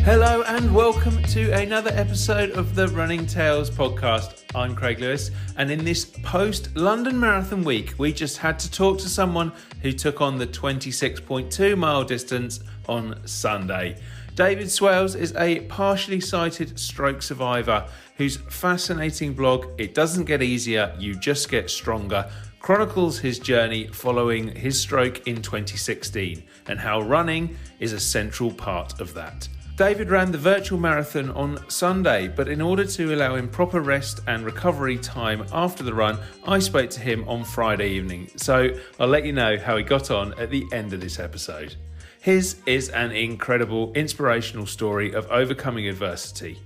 Hello and welcome to another episode of the Running Tales podcast. I'm Craig Lewis, and in this post-London Marathon week, we just had to talk to someone who took on the 26.2 mile distance on Sunday. David Swales is a partially sighted stroke survivor whose fascinating blog, It Doesn't Get Easier, You Just Get Stronger, chronicles his journey following his stroke in 2016 and how running is a central part of that. David ran the virtual marathon on Sunday, but in order to allow him proper rest and recovery time after the run, I spoke to him on Friday evening. So I'll let you know how he got on at the end of this episode. His is an incredible, inspirational story of overcoming adversity.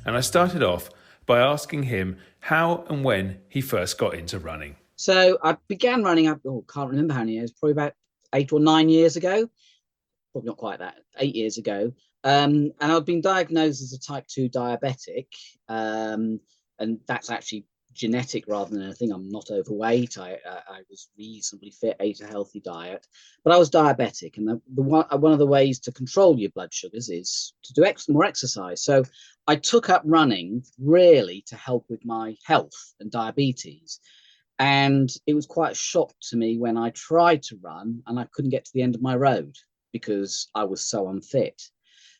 And I started off by asking him how and when he first got into running. So I began running up, can't remember how many years, probably about 8 or 9 years ago. Probably not quite that, 8 years ago. And I've been diagnosed as a type 2 diabetic, and that's actually genetic rather than anything. I'm not overweight. I was reasonably fit, ate a healthy diet, but I was diabetic. And one of the ways to control your blood sugars is to do more exercise. So I took up running really to help with my health and diabetes. And it was quite a shock to me when I tried to run and I couldn't get to the end of my road because I was so unfit.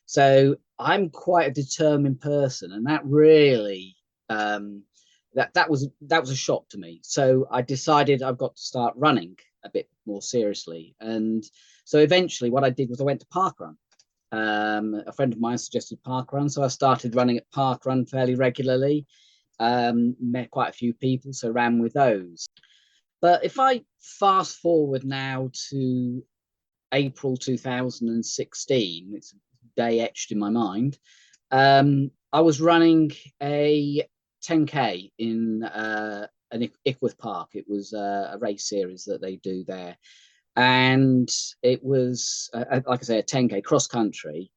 So I'm quite a determined person, and that really that was a shock to me. So I decided I've got to start running a bit more seriously. And so eventually what I did was I went to parkrun. A friend of mine suggested parkrun, so I started running at parkrun fairly regularly. Met quite a few people, so ran with those. But if I fast forward now to April 2016, it's a day etched in my mind. I was running a 10k in an Ickworth Park. It was a race series that they do there, and it was like I say, a 10k cross country,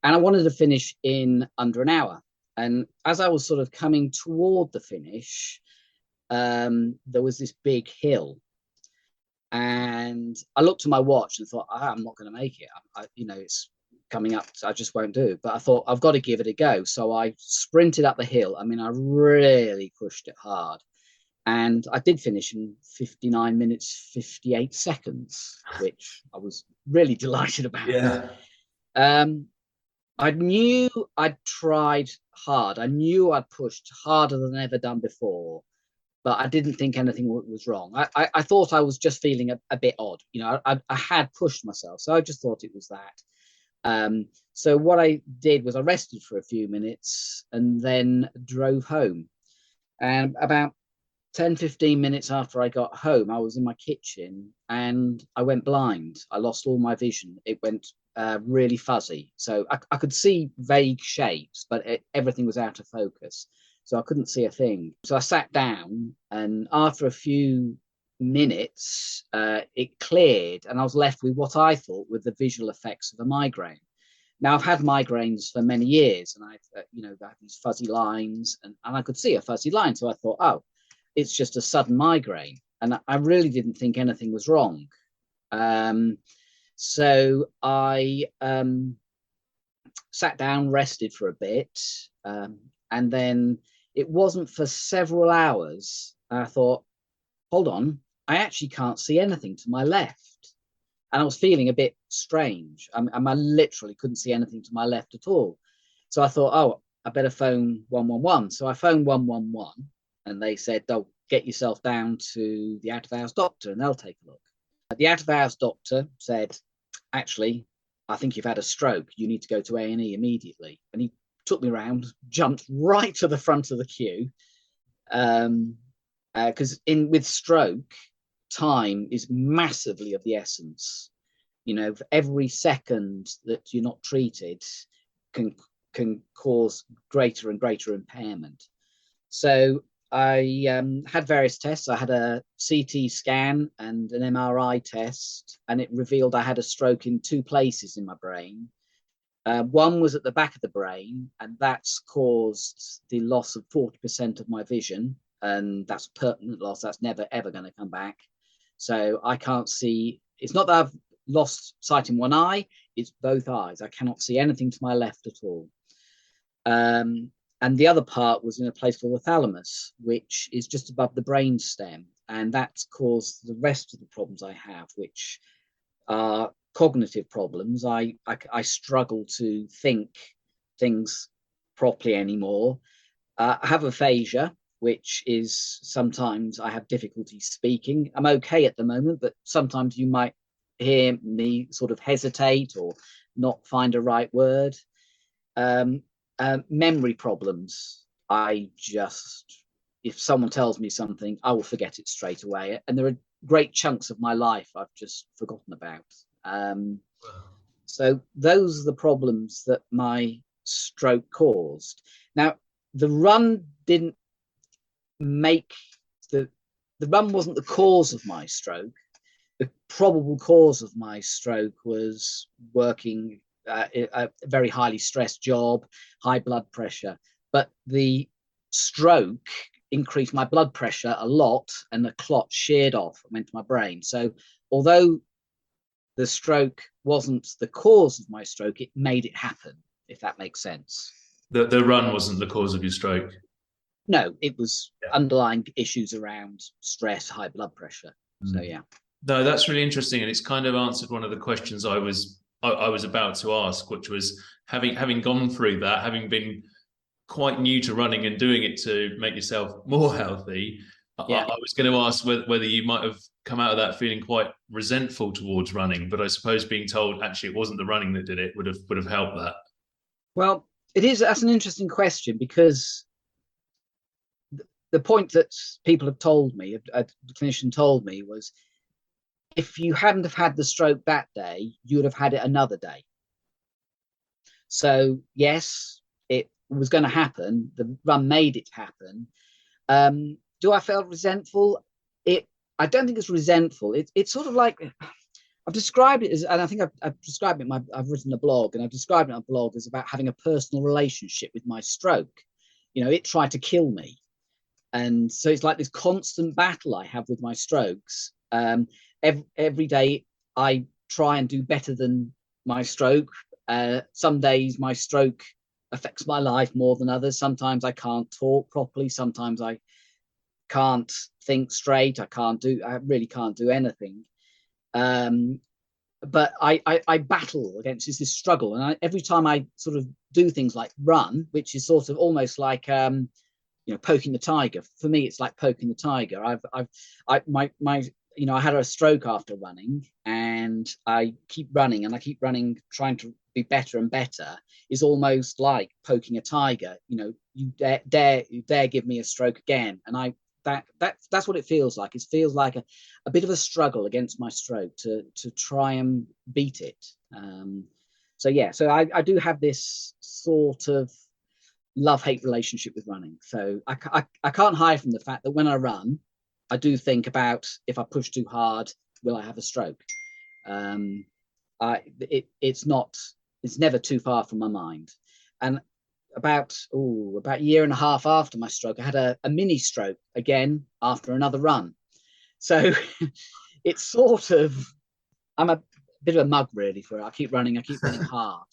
and I wanted to finish in under an hour. And as I was sort of coming toward the finish, there was this big hill, and I looked at my watch and thought, I'm not going to make it. It's coming up, so I just won't do it. But I thought, I've got to give it a go. So I sprinted up the hill. I mean, I really pushed it hard. And I did finish in 59 minutes, 58 seconds, which I was really delighted about. Yeah. I knew I'd tried hard. I knew I'd pushed harder than I'd ever done before, but I didn't think anything was wrong. I thought I was just feeling a bit odd. I had pushed myself, so I just thought it was that. So what I did was I rested for a few minutes and then drove home. And about 10-15 minutes after I got home, I was in my kitchen and I went blind. I lost all my vision. It went really fuzzy. So I could see vague shapes, but everything was out of focus. So I couldn't see a thing. So I sat down, and after a few minutes, it cleared, and I was left with what I thought were the visual effects of a migraine. Now, I've had migraines for many years, and I've had these fuzzy lines, and I could see a fuzzy line. So I thought, oh, it's just a sudden migraine. And I really didn't think anything was wrong. So I sat down, rested for a bit, and then it wasn't for several hours. I thought, hold on, I actually can't see anything to my left. And I was feeling a bit strange. I literally couldn't see anything to my left at all. So I thought, oh, I better phone 111. So I phoned 111, and they said, oh, get yourself down to the out-of-hours doctor and they'll take a look. The out-of-hours doctor said, actually, I think you've had a stroke. You need to go to A&E immediately. And he took me around, jumped right to the front of the queue. Because with stroke, time is massively of the essence. For every second that you're not treated can cause greater and greater impairment. So I had various tests. I had a CT scan and an MRI test, and it revealed I had a stroke in 2 places in my brain. One was at the back of the brain, and that's caused the loss of 40% of my vision, and that's a permanent loss. That's never, ever going to come back. So I can't see. It's not that I've lost sight in one eye. it's both eyes. I cannot see anything to my left at all. And the other part was in a place called the thalamus, which is just above the brain stem. And that's caused the rest of the problems I have, which are cognitive problems. I struggle to think things properly anymore. I have aphasia, which is sometimes I have difficulty speaking. I'm okay at the moment, but sometimes you might hear me sort of hesitate or not find a right word. Memory problems. If someone tells me something, I will forget it straight away. And there are great chunks of my life I've just forgotten about. So those are the problems that my stroke caused. Now, the run didn't make the run wasn't the cause of my stroke. The probable cause of my stroke was working a very highly stressed job, high blood pressure. But the stroke increased my blood pressure a lot, and the clot sheared off and went to my brain. So although the stroke wasn't the cause of my stroke, it made it happen, if that makes sense. The run wasn't the cause of your stroke? No, it was underlying issues around stress, high blood pressure. So yeah. No, that's really interesting, and it's kind of answered one of the questions I was about to ask, which was having gone through that, having been quite new to running and doing it to make yourself more healthy. I was going to ask whether you might have come out of that feeling quite resentful towards running, but I suppose being told actually it wasn't the running that did it would have helped that. Well, that's an interesting question, because the point that people have told me, a clinician told me, was if you hadn't have had the stroke that day, you would have had it another day. So yes, it was going to happen. The run made it happen. Do I feel resentful? I don't think it's resentful. It's sort of like, I've described it as, and I think I've described it, I've written a blog, and I've described it in a blog as about having a personal relationship with my stroke. It tried to kill me. And so it's like this constant battle I have with my strokes. Every day I try and do better than my stroke. Some days my stroke affects my life more than others. Sometimes I can't talk properly. Sometimes I can't think straight. I really can't do anything. But I battle against this struggle. And every time I sort of do things like run, which is sort of almost like, poking the tiger. For me, it's like poking the tiger. I had a stroke after running, and I keep running, trying to be better and better. Is almost like poking a tiger. You dare give me a stroke again, and that's what it feels like. It feels like a bit of a struggle against my stroke to try and beat it. So I do have this sort of love-hate relationship with running. So I can't hide from the fact that when I run, I do think about, if I push too hard, will I have a stroke? It's never too far from my mind. And about a year and a half after my stroke, I had a mini stroke again after another run. So it's sort of, I'm a bit of a mug really for it. I keep running hard.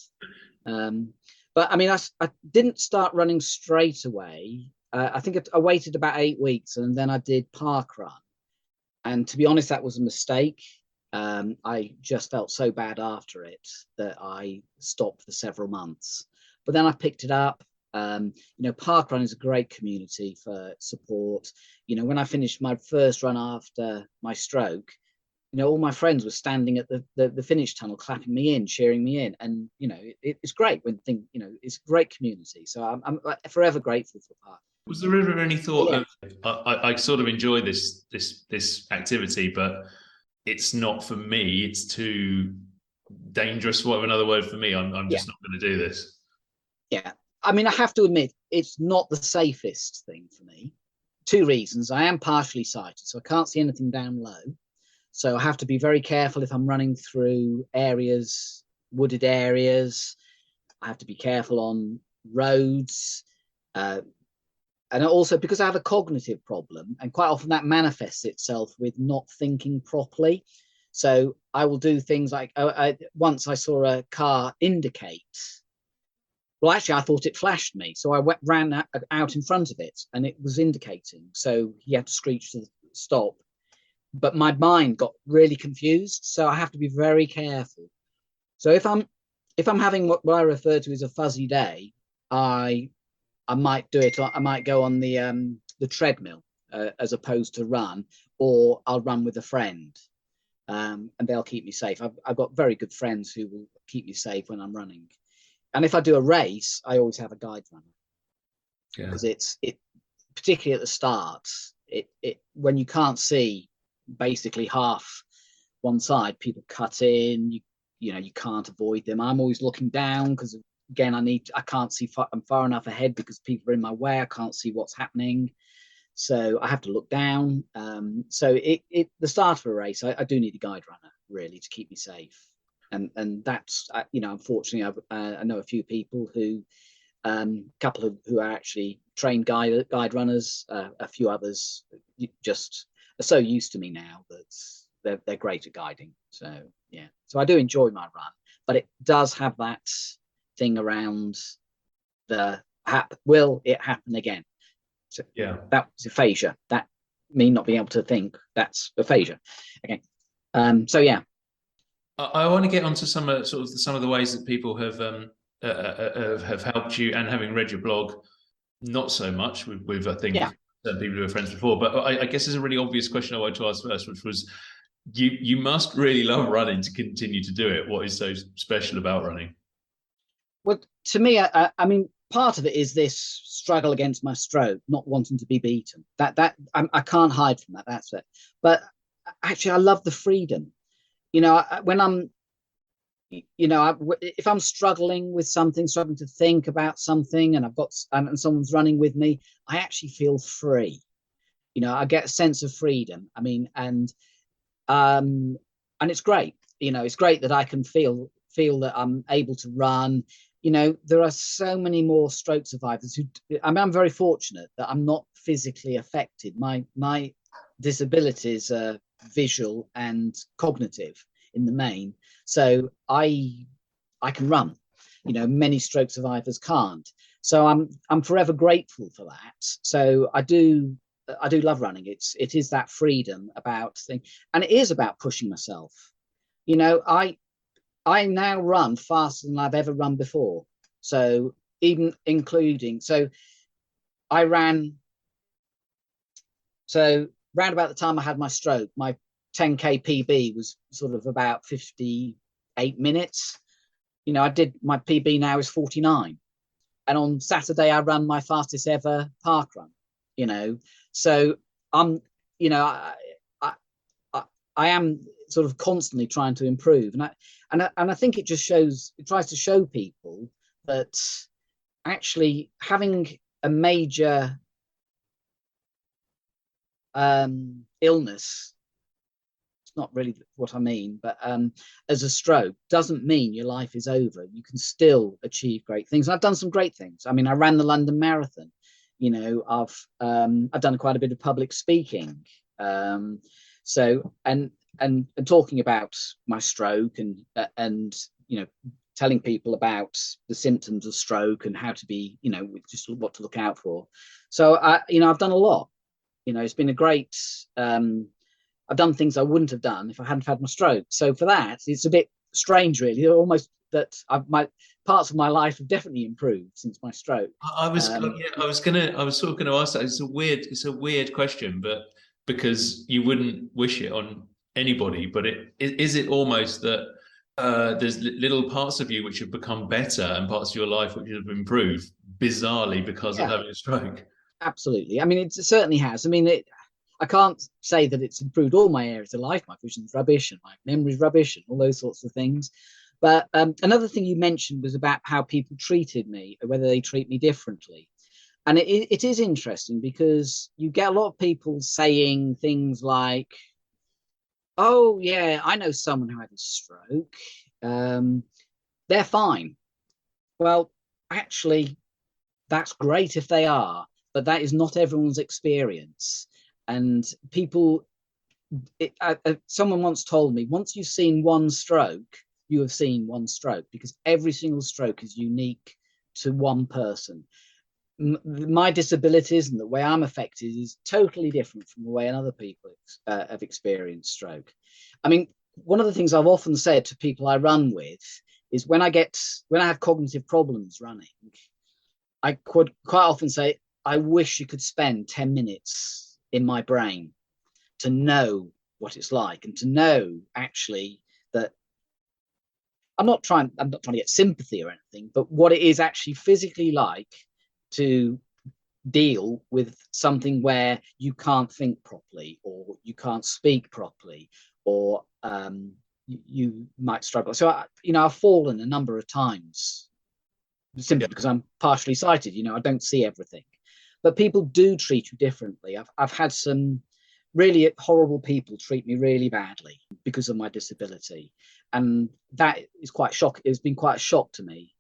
But I mean, I didn't start running straight away. I think I waited about 8 weeks, and then I did parkrun. And to be honest, that was a mistake. I just felt so bad after it that I stopped for several months. But then I picked it up. Parkrun is a great community for support. When I finished my first run after my stroke, all my friends were standing at the finish tunnel, clapping me in, cheering me in. And, it's great it's a great community. So I'm forever grateful for Park. Was there ever any thought of, I sort of enjoy this activity, but it's not for me, it's too dangerous, whatever another word for me, I'm just not going to do this? Yeah. I mean, I have to admit, it's not the safest thing for me. 2 reasons. I am partially sighted, so I can't see anything down low. So I have to be very careful if I'm running through wooded areas. I have to be careful on roads. And also because I have a cognitive problem, and quite often that manifests itself with not thinking properly. So I will do things like, once I saw a car indicate. Well, actually, I thought it flashed me. So I ran out in front of it and it was indicating. So he had to screech to stop. But my mind got really confused. So I have to be very careful. So if I'm having what I refer to as a fuzzy day, I might do it. I might go on the treadmill as opposed to run, or I'll run with a friend, and they'll keep me safe. I've got very good friends who will keep me safe when I'm running. And if I do a race, I always have a guide runner, because it particularly at the start, it when you can't see basically half one side, people cut in. You can't avoid them. I'm always looking down because, again, I can't see I'm far enough ahead because people are in my way. I can't see what's happening, so I have to look down. So the start of a race, I do need a guide runner really to keep me safe, and that's unfortunately I know a few people who, couple who are actually trained guide runners. A few others just are so used to me now that they're great at guiding. So yeah, so I do enjoy my run, but it does have that thing around will it happen again? So Yeah, that's aphasia. That me not being able to think, that's aphasia. Okay. So yeah, I want to get onto some of the ways that people have helped you, and having read your blog, not so much with I think yeah. some people who are friends before. But I guess there's a really obvious question I wanted to ask first, which was, you must really love running to continue to do it. What is so special about running? Well, to me, I mean, part of it is this struggle against my stroke, not wanting to be beaten. I can't hide from that. That's it. But actually, I love the freedom. When I'm, if I'm struggling with something, struggling to think about something, and and someone's running with me, I actually feel free. I get a sense of freedom. I mean, and it's great. It's great that I can feel that I'm able to run. There are so many more stroke survivors who, I'm very fortunate that I'm not physically affected. My disabilities are visual and cognitive in the main, so I can run. Many stroke survivors can't. So I'm forever grateful for that. So I do love running. It is that freedom about thing, and it is about pushing myself. I now run faster than I've ever run before. So even including, so I ran, so round about the time I had my stroke, my 10K PB was sort of about 58 minutes. I did, my PB now is 49. And on Saturday, I ran my fastest ever park run, So I'm, I am sort of constantly trying to improve. And I think it tries to show people that actually having a major illness, it's not really what I mean, but as a stroke doesn't mean your life is over. You can still achieve great things. And I've done some great things. I mean, I ran the London Marathon. I've done quite a bit of public speaking. So and talking about my stroke and telling people about the symptoms of stroke and how to be, just what to look out for. So I've done a lot. It's been a great. I've done things I wouldn't have done if I hadn't had my stroke. So for that, it's a bit strange, really. Almost that my parts of my life have definitely improved since my stroke. I was sort of gonna ask that. It's a weird question, but because you wouldn't wish it on anybody, but is it almost that there's little parts of you which have become better and parts of your life which have improved bizarrely because of having a stroke? Absolutely. I mean, it certainly has. I mean, I can't say that it's improved all my areas of life. My vision's rubbish and my memory's rubbish and all those sorts of things. But another thing you mentioned was about how people treated me, whether they treat me differently. And it is interesting because you get a lot of people saying things like, oh, yeah, I know someone who had a stroke. They're fine. Well, actually, that's great if they are, but that is not everyone's experience. And people someone once told me, once you've seen one stroke, you have seen one stroke, because every single stroke is unique to one person. My disabilities and the way I'm affected is totally different from the way other people have experienced stroke. I mean, one of the things I've often said to people I run with is when I have cognitive problems running, I could quite often say, I wish you could spend 10 minutes in my brain to know what it's like, and to know actually that I'm not trying to get sympathy or anything, but what it is actually physically like to deal with something where you can't think properly, or you can't speak properly, or you might struggle. So I've fallen a number of times simply because I'm partially sighted. I don't see everything, but people do treat you differently. I've had some really horrible people treat me really badly because of my disability, and that is quite shocking. It's been quite a shock to me,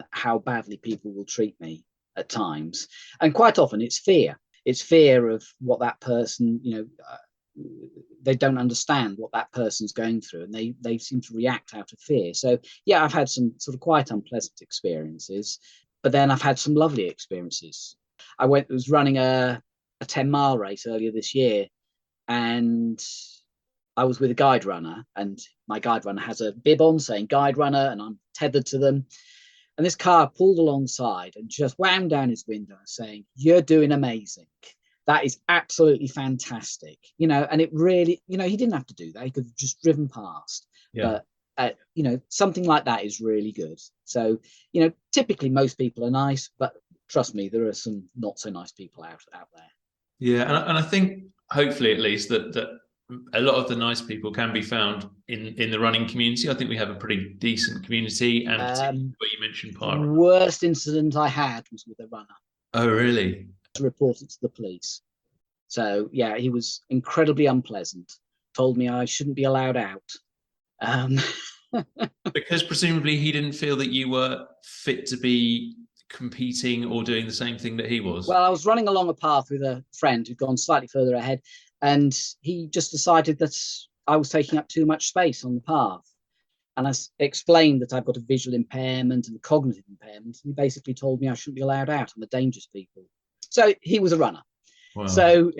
how badly people will treat me at times, and quite often it's fear. It's fear of what that person, they don't understand what that person's going through, and they seem to react out of fear. So yeah, I've had some sort of quite unpleasant experiences, but then I've had some lovely experiences. I was running a 10-mile race earlier this year, and I was with a guide runner, and my guide runner has a bib on saying guide runner, and I'm tethered to them. And this car pulled alongside and just whammed down his window saying, "You're doing amazing. That is absolutely fantastic." And it really, he didn't have to do that. He could have just driven past. Yeah. But, something like that is really good. So, typically most people are nice, but trust me, there are some not so nice people out there. Yeah. And I think hopefully at least that a lot of the nice people can be found in the running community. I think we have a pretty decent community, and particularly what you mentioned, the worst incident I had was with a runner. Oh, really? To report it to the police. So yeah, he was incredibly unpleasant. Told me I shouldn't be allowed out. Because presumably he didn't feel that you were fit to be competing or doing the same thing that he was. Well, I was running along a path with a friend who'd gone slightly further ahead, and he just decided that I was taking up too much space on the path. And I explained that I've got a visual impairment and a cognitive impairment. And he basically told me I shouldn't be allowed out. I'm the dangerous people. So he was a runner. Wow. So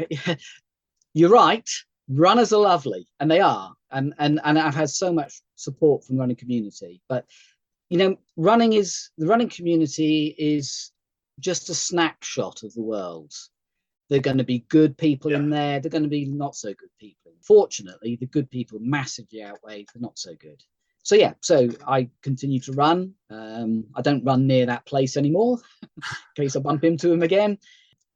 you're right. Runners are lovely, and they are. And I've had so much support from the running community. But, the running community is just a snapshot of the world. There are going to be good people in there. There are going to be not so good people. Fortunately, the good people massively outweigh the not so good. So yeah, so I continue to run. I don't run near that place anymore in case I bump into him again.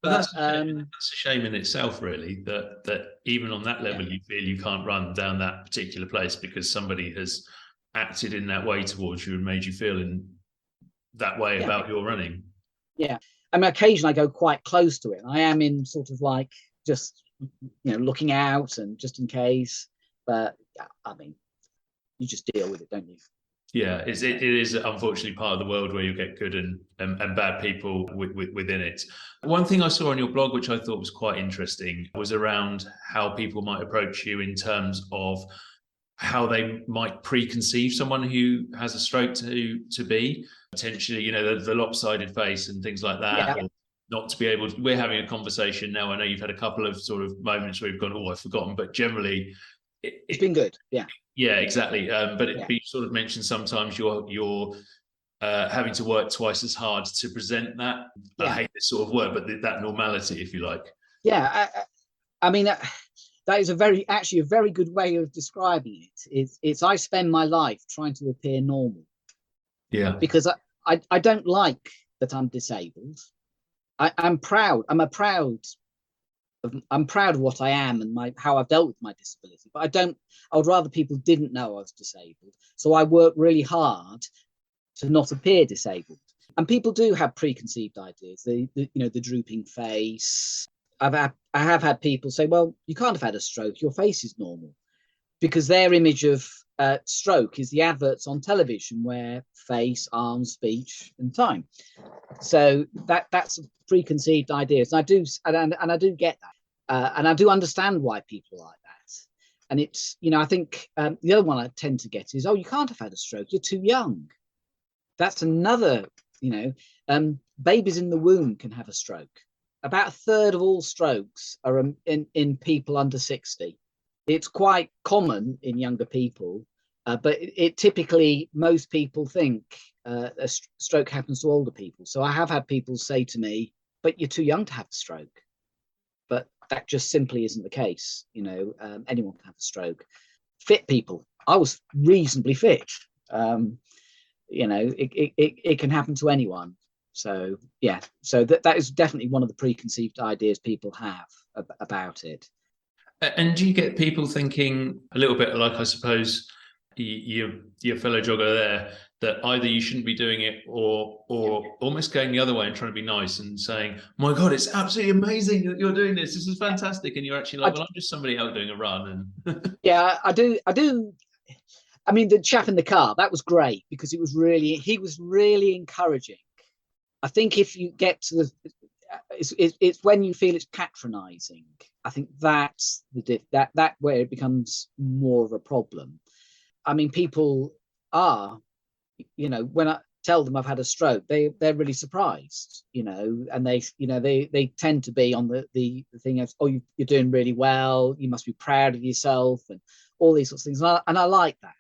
But that's a shame in itself, really, that even on that level, you feel you can't run down that particular place because somebody has acted in that way towards you and made you feel in that way about your running. Yeah. I mean, occasionally I go quite close to it. I am in sort of like just, looking out and just in case. But I mean, you just deal with it, don't you? Yeah, it is unfortunately part of the world where you get good and bad people within it. One thing I saw on your blog, which I thought was quite interesting, was around how people might approach you in terms of how they might preconceive someone who has a stroke to be, potentially, the lopsided face and things like that. Yeah. Or not to be able to, we're having a conversation now. I know you've had a couple of sort of moments where you've gone, oh, I've forgotten, but generally it's been good. Yeah. Yeah, exactly. But it be sort of mentioned sometimes you're having to work twice as hard to present that. I hate this sort of word, but that normality, if you like. Yeah, I mean, that is a very good way of describing it. It's I spend my life trying to appear normal. Yeah. Because I don't like that I'm disabled. I'm proud. I'm proud of what I am and how I've dealt with my disability. But I would rather people didn't know I was disabled. So I work really hard to not appear disabled. And people do have preconceived ideas. The drooping face. I have had people say, well, you can't have had a stroke. Your face is normal. Because their image of stroke is the adverts on television where face, arms, speech, and time. So that's preconceived ideas. And I do get that. And I do understand why people are like that. And it's, I think the other one I tend to get is, oh, you can't have had a stroke, you're too young. That's another, babies in the womb can have a stroke. About a third of all strokes are in people under 60. It's quite common in younger people, but it typically, most people think a stroke happens to older people. So I have had people say to me, but you're too young to have a stroke. But that just simply isn't the case. Anyone can have a stroke. Fit people. I was reasonably fit. It can happen to anyone. So yeah, so that is definitely one of the preconceived ideas people have about it. And do you get people thinking a little bit like, I suppose, your fellow jogger there, that either you shouldn't be doing it or almost going the other way and trying to be nice and saying, my God, it's absolutely amazing that you're doing this. This is fantastic. And you're actually like, well, I'm just somebody out doing a run. And yeah, I do. I mean, the chap in the car, that was great because he was really encouraging. I think if you get to it's when you feel it's patronizing. I think that's that where it becomes more of a problem. I mean, people are, when I tell them I've had a stroke, they're really surprised, and they tend to be on the thing of, oh, you're doing really well, you must be proud of yourself, and all these sorts of things. And I like that.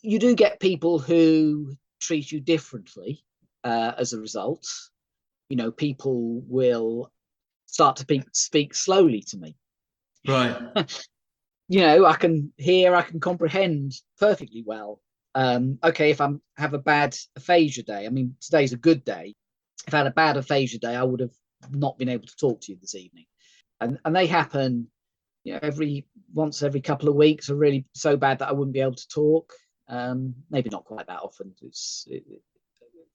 You do get people who treat you differently as a result. People will start to speak slowly to me. right. I can hear, I can comprehend perfectly well. Okay, if I have a bad aphasia day, I mean, today's a good day. If I had a bad aphasia day, I would have not been able to talk to you this evening. And they happen, every couple of weeks, are really so bad that I wouldn't be able to talk. Maybe not quite that often.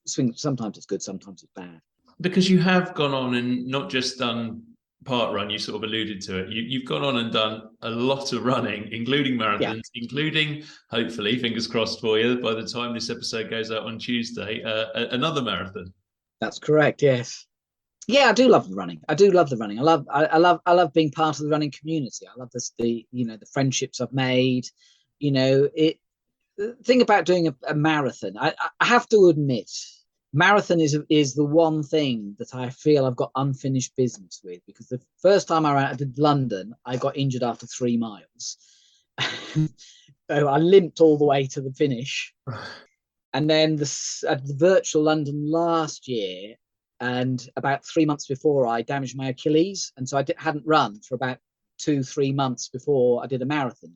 Sometimes it's good, sometimes it's bad. Because you have gone on and not just done parkrun, you sort of alluded to it. You've gone on and done a lot of running, including marathons, including, hopefully, fingers crossed for you, by the time this episode goes out on Tuesday, another marathon. That's correct. Yes. Yeah, I do love the running. I love being part of the running community. I love the friendships I've made. The thing about doing a marathon, I have to admit, marathon is the one thing that I feel I've got unfinished business with, because the first time I did London, I got injured after 3 miles. So I limped all the way to the finish. And then the virtual London last year, and about 3 months before, I damaged my Achilles. And so I hadn't run for about 2-3 months before I did a marathon,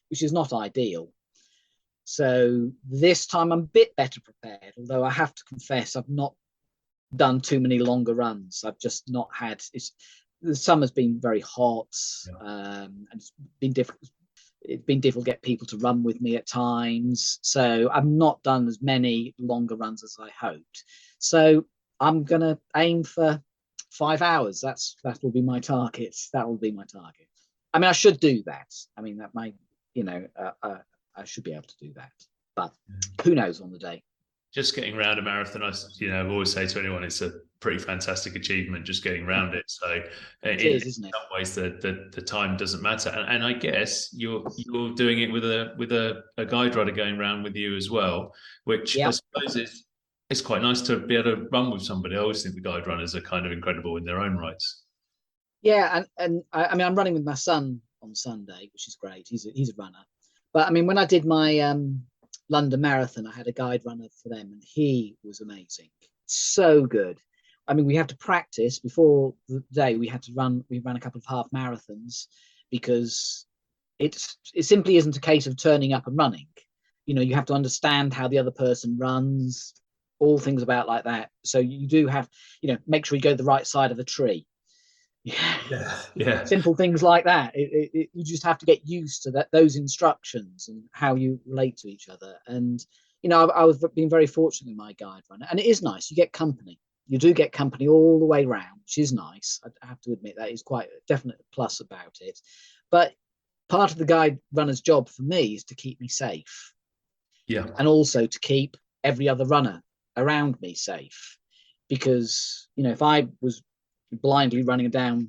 which is not ideal. So this time I'm a bit better prepared, although I have to confess I've not done too many longer runs. I've just not had. The summer's been very hot, and it's been difficult. It's been difficult to get people to run with me at times. So I've not done as many longer runs as I hoped. So I'm going to aim for 5 hours. That will be my target. That will be my target. I mean, I should do that. I mean, that might, I should be able to do that, but who knows on the day. Just getting around a marathon, I always say to anyone, it's a pretty fantastic achievement, just getting around it. So in some ways, the time doesn't matter. And I guess you're doing it with a guide runner going around with you as well, which I suppose it's quite nice to be able to run with somebody. I always think the guide runners are kind of incredible in their own rights. Yeah, and I mean, I'm running with my son on Sunday, which is great. He's a runner. But I mean, when I did my London Marathon, I had a guide runner for them, and he was amazing. So good. I mean, we have to practice before the day. We ran a couple of half marathons, because it simply isn't a case of turning up and running. You have to understand how the other person runs, all things about like that. So you do have, make sure you go to the right side of the tree. Yeah. Simple things like that. You just have to get used to those instructions and how you relate to each other. And I was being very fortunate in my guide runner, and it is nice. You get company. You do get company all the way round, which is nice. I have to admit that is quite a definite plus about it. But part of the guide runner's job for me is to keep me safe. Yeah. And also to keep every other runner around me safe, because if I was blindly running down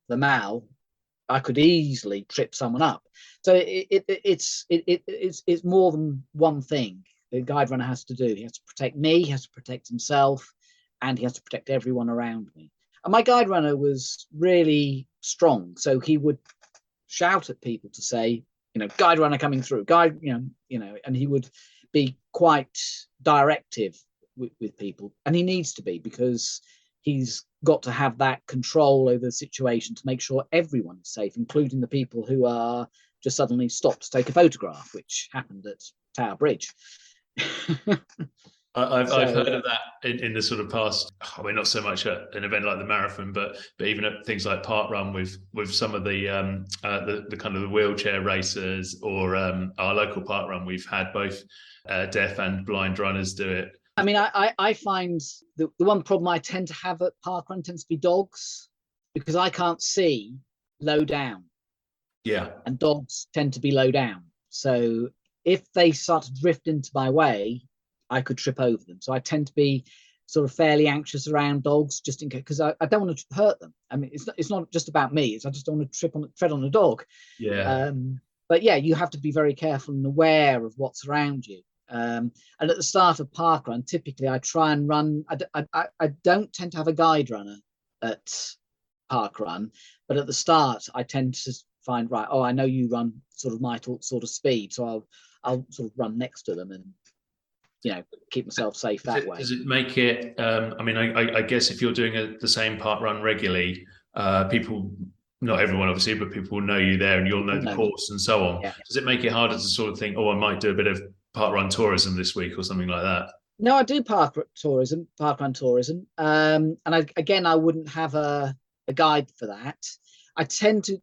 the mall, I could easily trip someone up. So it's more than one thing the guide runner has to do. He has to protect me, he has to protect himself, and he has to protect everyone around me. And my guide runner was really strong, so he would shout at people to say, guide runner coming through, guide, and he would be quite directive with people, and he needs to be, because he's got to have that control over the situation to make sure everyone is safe, including the people who are just suddenly stopped to take a photograph, which happened at Tower Bridge. I've heard of that in the sort of past. I mean, not so much at an event like the marathon, but even at things like parkrun with some of the kind of the wheelchair racers, or our local parkrun, we've had both deaf and blind runners do it. I mean, I find the one problem I tend to have at parkrun tends to be dogs, because I can't see low down. Yeah. And dogs tend to be low down. So if they start to drift into my way, I could trip over them. So I tend to be sort of fairly anxious around dogs, just in case, because I don't want to hurt them. I mean, it's not just about me. I just don't want to tread on a dog. Yeah. But yeah, you have to be very careful and aware of what's around you. And at the start of parkrun, typically I try and run. I don't tend to have a guide runner at parkrun, but at the start I tend to find, right, I know you run sort of my sort of speed, so I'll sort of run next to them and keep myself safe that way. Does it make it? I mean, I guess if you're doing the same parkrun regularly, people, not everyone obviously, but people will know you there, and you'll know the course and so on. Yeah. Does it make it harder to sort of think, I might do a bit of parkrun tourism this week or something like that? No, I do parkrun tourism, and I wouldn't have a guide for that. I tend to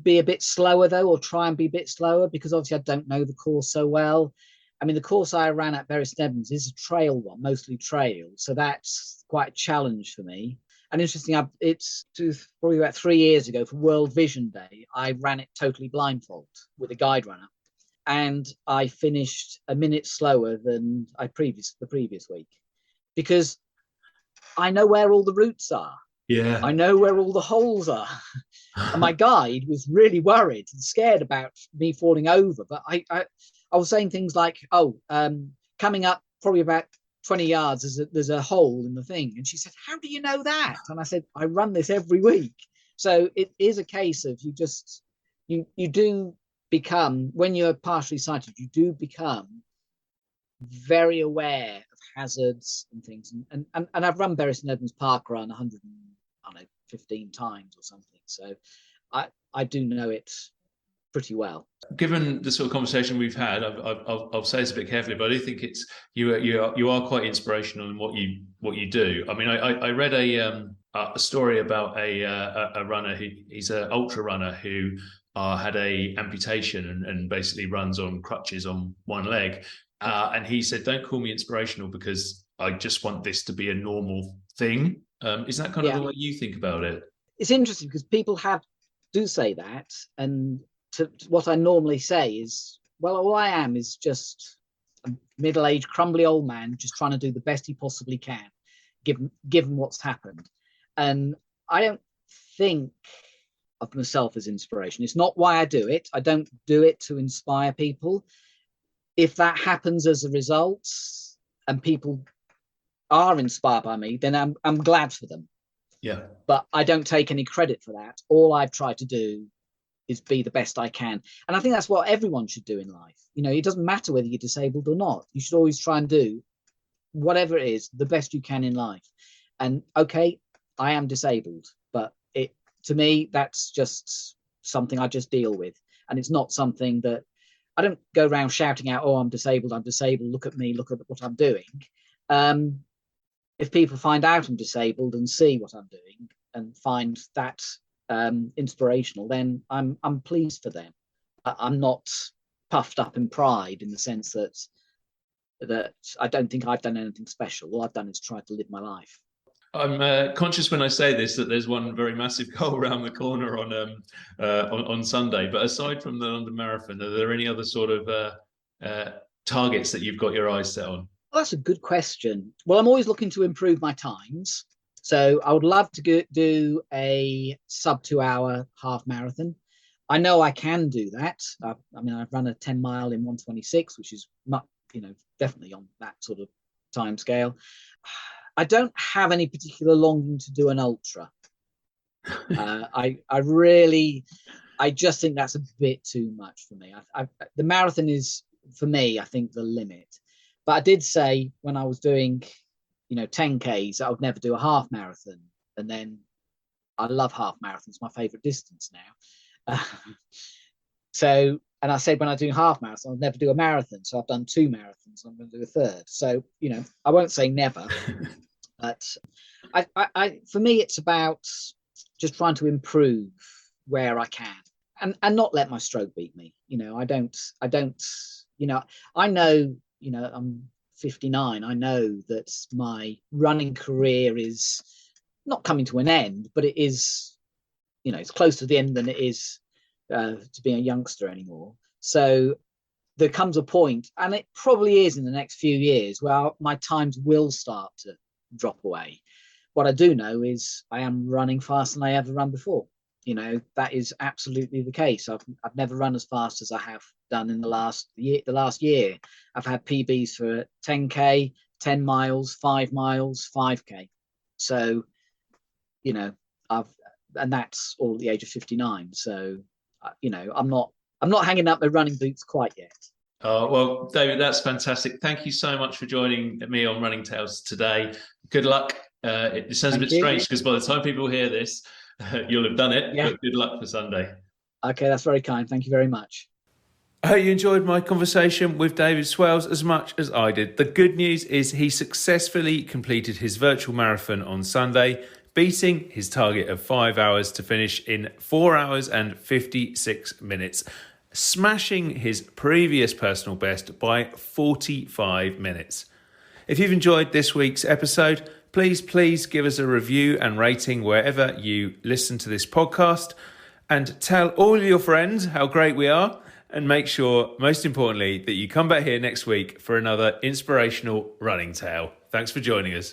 be a bit slower though, or try and be a bit slower, because obviously I don't know the course so well. I mean, the course I ran at Bury St Edmunds is a trail one, mostly trail, so that's quite a challenge for me. And interesting, it's probably about 3 years ago for World Vision Day, I ran it totally blindfold with a guide runner, and I finished a minute slower than the previous week, because I know where all the routes are. Yeah. I know where all the holes are. And my guide was really worried and scared about me falling over. But I was saying things like, coming up probably about 20 yards, there's a hole in the thing. And she said, how do you know that? And I said, I run this every week. So it is a case of you do become, when you're partially sighted, you do become very aware of hazards and things. And I've run Bury St Edmunds parkrun 115 times or something. So I do know it pretty well. Given the sort of conversation we've had, I'll say this a bit carefully, but I do think it's you are quite inspirational in what you do. I mean, I read a story about a runner he's an ultra runner who had a amputation and basically runs on crutches on one leg, and he said, "Don't call me inspirational, because I just want this to be a normal thing." Is that kind of the way you think about it? It's interesting, because people do say that, and what I normally say is, well, all I am is just a middle-aged, crumbly old man just trying to do the best he possibly can, given what's happened. And I don't think of myself as inspiration. It's not why I do it. I don't do it to inspire people. If that happens as a result and people are inspired by me, then I'm glad for them. Yeah. But I don't take any credit for that. All I've tried to do is be the best I can. And I think that's what everyone should do in life. It doesn't matter whether you're disabled or not. You should always try and do whatever it is, the best you can in life. And okay, I am disabled, but to me, that's just something I just deal with. And it's not something that I don't go around shouting out, I'm disabled, look at me, look at what I'm doing. If people find out I'm disabled and see what I'm doing and find that inspirational, then I'm pleased for them. I'm not puffed up in pride, in the sense that I don't think I've done anything special. All I've done is try to live my life. I'm conscious when I say this that there's one very massive goal around the corner on Sunday. But aside from the London Marathon, are there any other sort of targets that you've got your eyes set on? Well, that's a good question. Well, I'm always looking to improve my times. So I would love to do a sub 2 hour half marathon. I know I can do that. I mean, I've run a 10 mile in 1:26, which is not, definitely on that sort of time scale. I don't have any particular longing to do an ultra. I just think that's a bit too much for me. The marathon is, for me, I think the limit. But I did say when I was doing, 10Ks, I would never do a half marathon. And then I love half marathons, my favorite distance now. And I said when I do half marathon, I'll never do a marathon. So I've done 2 marathons. I'm going to do a third. So, I won't say never. But for me, it's about just trying to improve where I can and not let my stroke beat me. I know, I'm 59. I know that my running career is not coming to an end, but it is, it's closer to the end than it is to being a youngster anymore. So there comes a point, and it probably is in the next few years, where my times will start to drop away. What I do know is I am running faster than I ever run before. That is absolutely the case. I've never run as fast as I have done in the last year. I've had PBs for 10K, 10 miles, 5 miles, 5K. So, and that's all at the age of 59. So, I'm not hanging up my running boots quite yet. Oh, well, David, that's fantastic. Thank you so much for joining me on Running Tales today. Good luck. It sounds a bit strange because by the time people hear this, you'll have done it, but good luck for Sunday. Okay, that's very kind. Thank you very much. I hope you enjoyed my conversation with David Swales as much as I did. The good news is he successfully completed his virtual marathon on Sunday, beating his target of 5 hours to finish in 4 hours and 56 minutes, smashing his previous personal best by 45 minutes. If you've enjoyed this week's episode, please give us a review and rating wherever you listen to this podcast, and tell all your friends how great we are, and make sure, most importantly, that you come back here next week for another inspirational running tale. Thanks for joining us.